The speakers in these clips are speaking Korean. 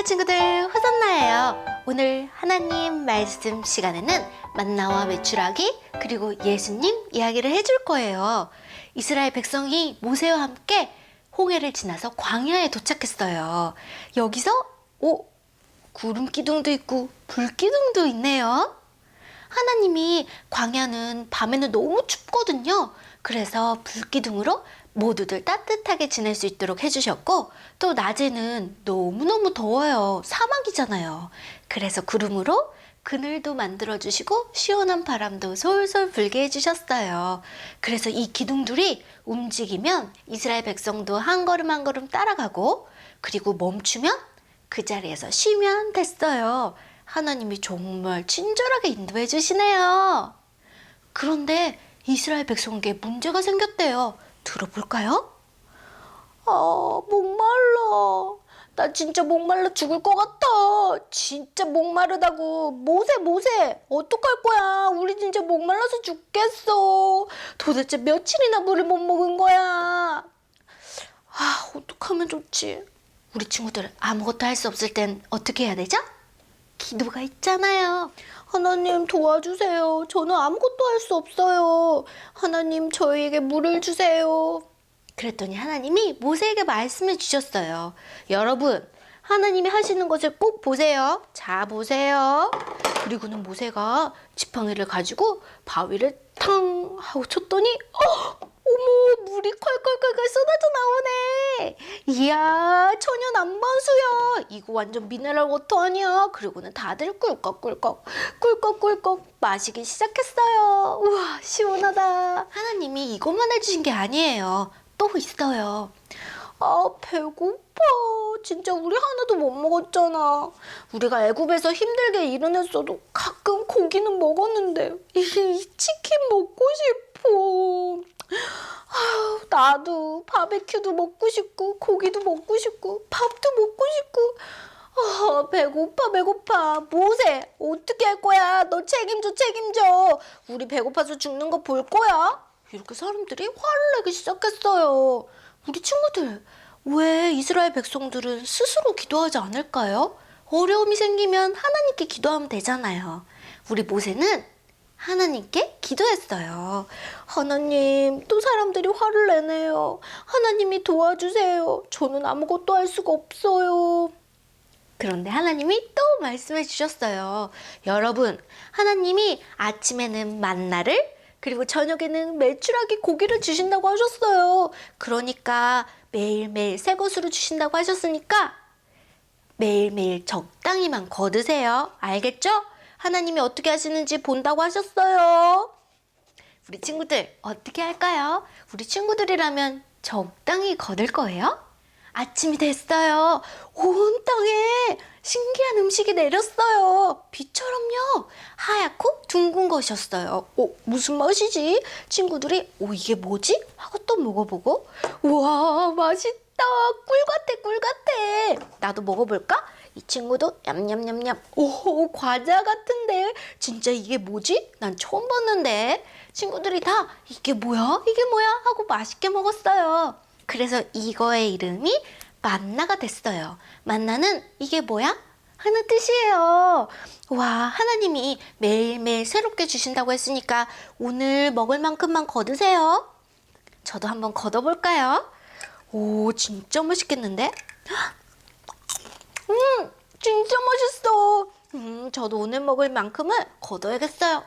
안녕하세요 친구들, 호산나예요. 오늘 하나님 말씀 시간에는 만나와 메추라기 그리고 예수님 이야기를 해줄 거예요. 이스라엘 백성이 모세와 함께 홍해를 지나서 광야에 도착했어요. 여기서 구름 기둥도 있고 불 기둥도 있네요. 하나님이 광야는 밤에는 너무 춥거든요. 그래서 불기둥으로 모두들 따뜻하게 지낼 수 있도록 해주셨고, 또 낮에는 너무너무 더워요. 사막이잖아요. 그래서 구름으로 그늘도 만들어주시고 시원한 바람도 솔솔 불게 해주셨어요. 그래서 이 기둥들이 움직이면 이스라엘 백성도 한 걸음 한 걸음 따라가고, 그리고 멈추면 그 자리에서 쉬면 됐어요. 하나님이 정말 친절하게 인도해 주시네요. 그런데 이스라엘 백성에게 문제가 생겼대요. 들어볼까요? 목말라. 나 진짜 목말라 죽을 것 같아. 진짜 목마르다고. 모세, 어떡할 거야? 우리 진짜 목말라서 죽겠어. 도대체 며칠이나 물을 못 먹은 거야? 어떡하면 좋지? 우리 친구들 아무것도 할 수 없을 땐 어떻게 해야 되죠? 기도가 있잖아요. 하나님 도와주세요. 저는 아무것도 할 수 없어요. 하나님 저희에게 물을 주세요. 그랬더니 하나님이 모세에게 말씀해 주셨어요. 여러분, 하나님이 하시는 것을 꼭 보세요. 자, 보세요. 그리고는 모세가 지팡이를 가지고 바위를 탕 하고 쳤더니 어머, 물이 콸콸콸콸 쏟아져 나오네. 이야, 천연 남반수야. 이거 완전 미네랄 워터 아니야. 그리고는 다들 꿀꺽꿀꺽 마시기 시작했어요. 우와, 시원하다. 하나님이 이것만 해주신 게 아니에요. 또 있어요. 배고파. 진짜 우리 하나도 못 먹었잖아. 우리가 애굽에서 힘들게 일은 했어도 가끔 고기는 먹었는데 이 치킨 먹고 싶어. 나도 바베큐도 먹고 싶고 고기도 먹고 싶고 밥도 먹고 싶고. 배고파. 모세, 어떻게 할 거야? 너 책임져. 우리 배고파서 죽는 거 볼 거야? 이렇게 사람들이 화를 내기 시작했어요. 우리 친구들, 왜 이스라엘 백성들은 스스로 기도하지 않을까요? 어려움이 생기면 하나님께 기도하면 되잖아요. 우리 모세는 하나님께 기도했어요. 하나님, 또 사람들이 화를 내네요. 하나님이 도와주세요. 저는 아무것도 할 수가 없어요. 그런데 하나님이 또 말씀해 주셨어요. 여러분, 하나님이 아침에는 만나를, 그리고 저녁에는 메추라기 고기를 주신다고 하셨어요. 그러니까 매일매일 새 것으로 주신다고 하셨으니까 매일매일 적당히만 거두세요. 알겠죠? 하나님이 어떻게 하시는지 본다고 하셨어요. 우리 친구들 어떻게 할까요? 우리 친구들이라면 적당히 거둘 거예요? 아침이 됐어요. 온 땅에 신기한 음식이 내렸어요. 비처럼요. 하얗고 둥근 것이었어요. 무슨 맛이지? 친구들이 이게 뭐지? 하고 또 먹어보고, 우와, 맛있다. 꿀 같아. 나도 먹어볼까? 이 친구도 냠냠냠냠. 과자 같은데 진짜 이게 뭐지? 난 처음 봤는데. 친구들이 다 이게 뭐야 하고 맛있게 먹었어요. 그래서 이거의 이름이 만나가 됐어요. 만나는 이게 뭐야? 하는 뜻이에요. 와, 하나님이 매일매일 새롭게 주신다고 했으니까 오늘 먹을 만큼만 거두세요. 저도 한번 걷어볼까요? 진짜 맛있겠는데? 진짜 맛있어. 저도 오늘 먹을 만큼은 거둬야겠어요.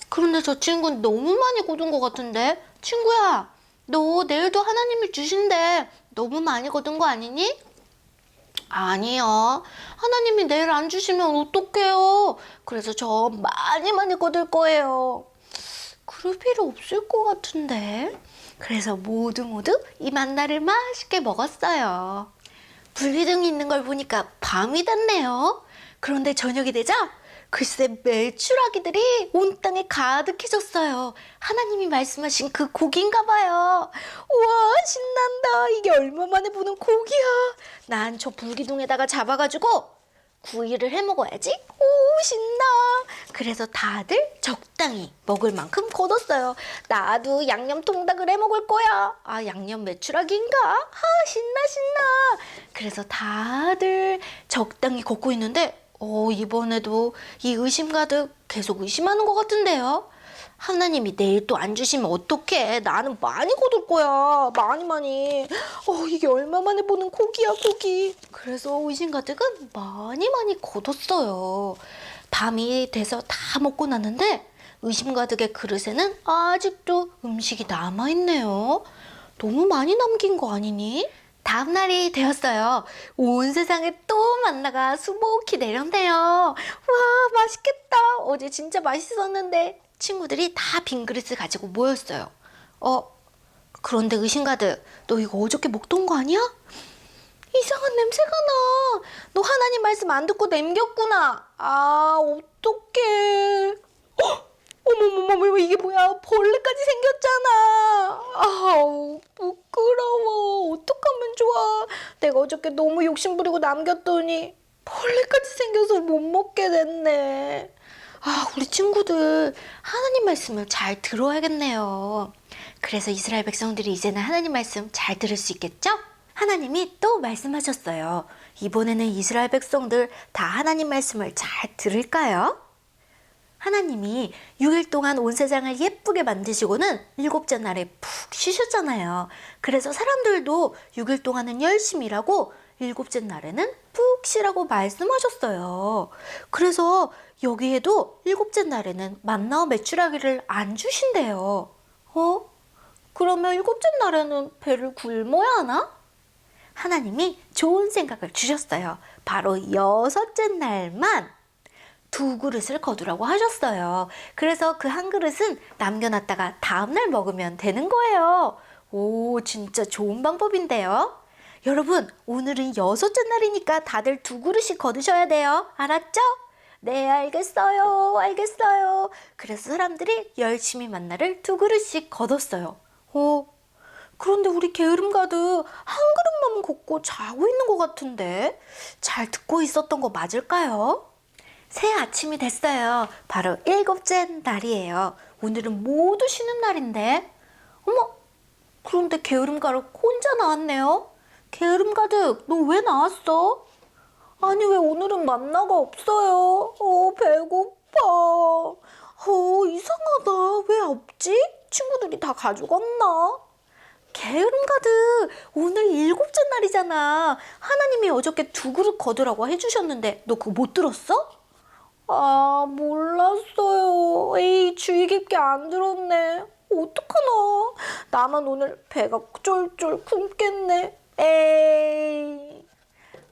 그런데 저 친구는 너무 많이 거둔 것 같은데? 친구야, 너 내일도 하나님이 주신대. 너무 많이 거둔 거 아니니? 아니요. 하나님이 내일 안 주시면 어떡해요? 그래서 저 많이 거둘 거예요. 그럴 필요 없을 것 같은데. 그래서 모두 이 만나를 맛있게 먹었어요. 불기둥이 있는 걸 보니까 밤이 됐네요. 그런데 저녁이 되자 글쎄 메추라기들이 온 땅에 가득해졌어요. 하나님이 말씀하신 그 고기인가 봐요. 우와, 신난다. 이게 얼마 만에 보는 고기야. 난 저 불기둥에다가 잡아가지고 구이를 해 먹어야지. 오, 신나. 그래서 다들 적당히 먹을 만큼 걷었어요. 나도 양념 통닭을 해 먹을 거야. 아, 양념 메추라기인가? 아, 신나. 그래서 다들 적당히 걷고 있는데 이번에도 이 의심 가득 계속 의심하는 것 같은데요. 하나님이 내일 또 안 주시면 어떡해. 나는 많이 거둘 거야. 많이. 이게 얼마 만에 보는 고기야, 고기. 그래서 의심 가득은 많이 거뒀어요. 밤이 돼서 다 먹고 났는데 의심 가득의 그릇에는 아직도 음식이 남아있네요. 너무 많이 남긴 거 아니니? 다음 날이 되었어요. 온 세상에 또 만나가 수북히 내렸네요. 와, 맛있겠다. 어제 진짜 맛있었는데. 친구들이 다 빈 그릇을 가지고 모였어요. 그런데 의심 가득, 너 이거 어저께 먹던 거 아니야? 이상한 냄새가 나. 너 하나님 말씀 안 듣고 남겼구나. 아, 어떡해. 어머머머, 이게 뭐야? 벌레까지 생겼잖아. 아우, 부끄러워. 어떡하면 좋아. 내가 어저께 너무 욕심부리고 남겼더니 벌레까지 생겨서 못 먹게 됐네. 아, 우리 친구들 하나님 말씀을 잘 들어야겠네요. 그래서 이스라엘 백성들이 이제는 하나님 말씀 잘 들을 수 있겠죠? 하나님이 또 말씀하셨어요. 이번에는 이스라엘 백성들 다 하나님 말씀을 잘 들을까요? 하나님이 6일 동안 온 세상을 예쁘게 만드시고는 7째 날에 푹 쉬셨잖아요. 그래서 사람들도 6일 동안은 열심히 일하고 7째 날에는 푹 쉬라고 말씀하셨어요. 그래서 여기에도 7째 날에는 만나와 메추라기를 안 주신대요. 그러면 7째 날에는 배를 굶어야 하나? 하나님이 좋은 생각을 주셨어요. 바로 6째 날만 2그릇을 거두라고 하셨어요. 그래서 그 한 그릇은 남겨놨다가 다음날 먹으면 되는 거예요. 오, 진짜 좋은 방법인데요. 여러분, 오늘은 6째 날이니까 다들 2그릇씩 거두셔야 돼요. 알았죠? 네, 알겠어요. 그래서 사람들이 열심히 만나를 2그릇씩 거뒀어요. 그런데 우리 게으름 가득 한 그릇만 걷고 자고 있는 것 같은데 잘 듣고 있었던 거 맞을까요? 새 아침이 됐어요. 바로 7째 날이에요. 오늘은 모두 쉬는 날인데 그런데 게으름 가득 혼자 나왔네요. 게으름 가득, 너 왜 나왔어? 아니, 왜 오늘은 만나가 없어요? 배고파. 이상하다. 왜 없지? 친구들이 다 가져갔나? 게으름 가득, 오늘 7째 날이잖아. 하나님이 어저께 2그릇 거두라고 해주셨는데 너 그거 못 들었어? 아, 몰랐어요. 에이, 주의 깊게 안 들었네. 어떡하나. 나만 오늘 배가 쫄쫄 굶겠네. 에이.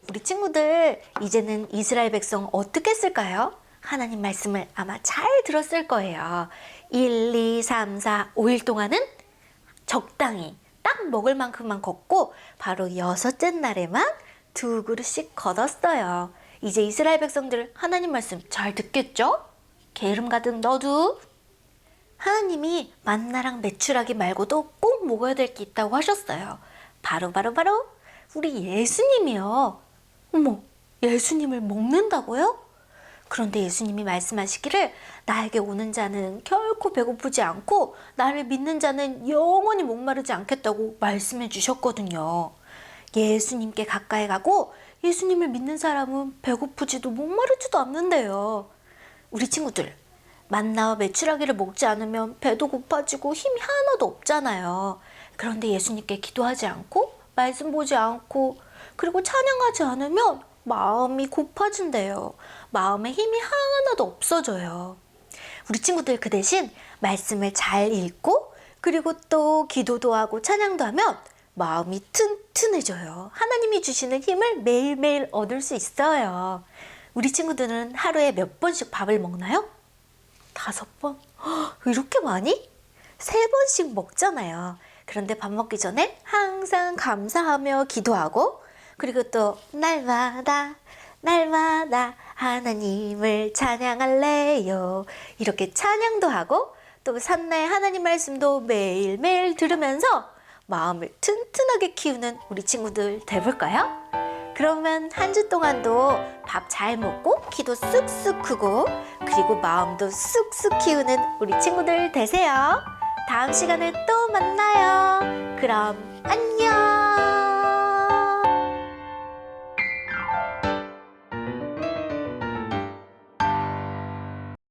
우리 친구들, 이제는 이스라엘 백성 어떻게 했을까요? 하나님 말씀을 아마 잘 들었을 거예요. 1, 2, 3, 4, 5일 동안은 적당히 딱 먹을 만큼만 걷고 바로 6째 날에만 2그릇씩 거뒀어요. 이제 이스라엘 백성들 하나님 말씀 잘 듣겠죠? 게으름 가득 너도. 하나님이 만나랑 메추라기 말고도 꼭 먹어야 될 게 있다고 하셨어요. 바로 우리 예수님이요. 어머, 예수님을 먹는다고요? 그런데 예수님이 말씀하시기를 나에게 오는 자는 결코 배고프지 않고 나를 믿는 자는 영원히 목마르지 않겠다고 말씀해 주셨거든요. 예수님께 가까이 가고 예수님을 믿는 사람은 배고프지도 목마르지도 않는데요. 우리 친구들, 만나와 메추라기를 먹지 않으면 배도 고파지고 힘이 하나도 없잖아요. 그런데 예수님께 기도하지 않고 말씀 보지 않고 그리고 찬양하지 않으면 마음이 고파진대요. 마음에 힘이 하나도 없어져요. 우리 친구들 그 대신 말씀을 잘 읽고 그리고 또 기도도 하고 찬양도 하면 마음이 튼튼해져요. 하나님이 주시는 힘을 매일매일 얻을 수 있어요. 우리 친구들은 하루에 몇 번씩 밥을 먹나요? 5번? 이렇게 많이? 3번씩 먹잖아요. 그런데 밥 먹기 전에 항상 감사하며 기도하고 그리고 또 날마다 하나님을 찬양할래요. 이렇게 찬양도 하고 또 산나의 하나님 말씀도 매일매일 들으면서 마음을 튼튼하게 키우는 우리 친구들 돼볼까요? 그러면 한 주 동안도 밥 잘 먹고 키도 쑥쑥 크고 그리고 마음도 쑥쑥 키우는 우리 친구들 되세요. 다음 시간에 또 만나요. 그럼 안녕.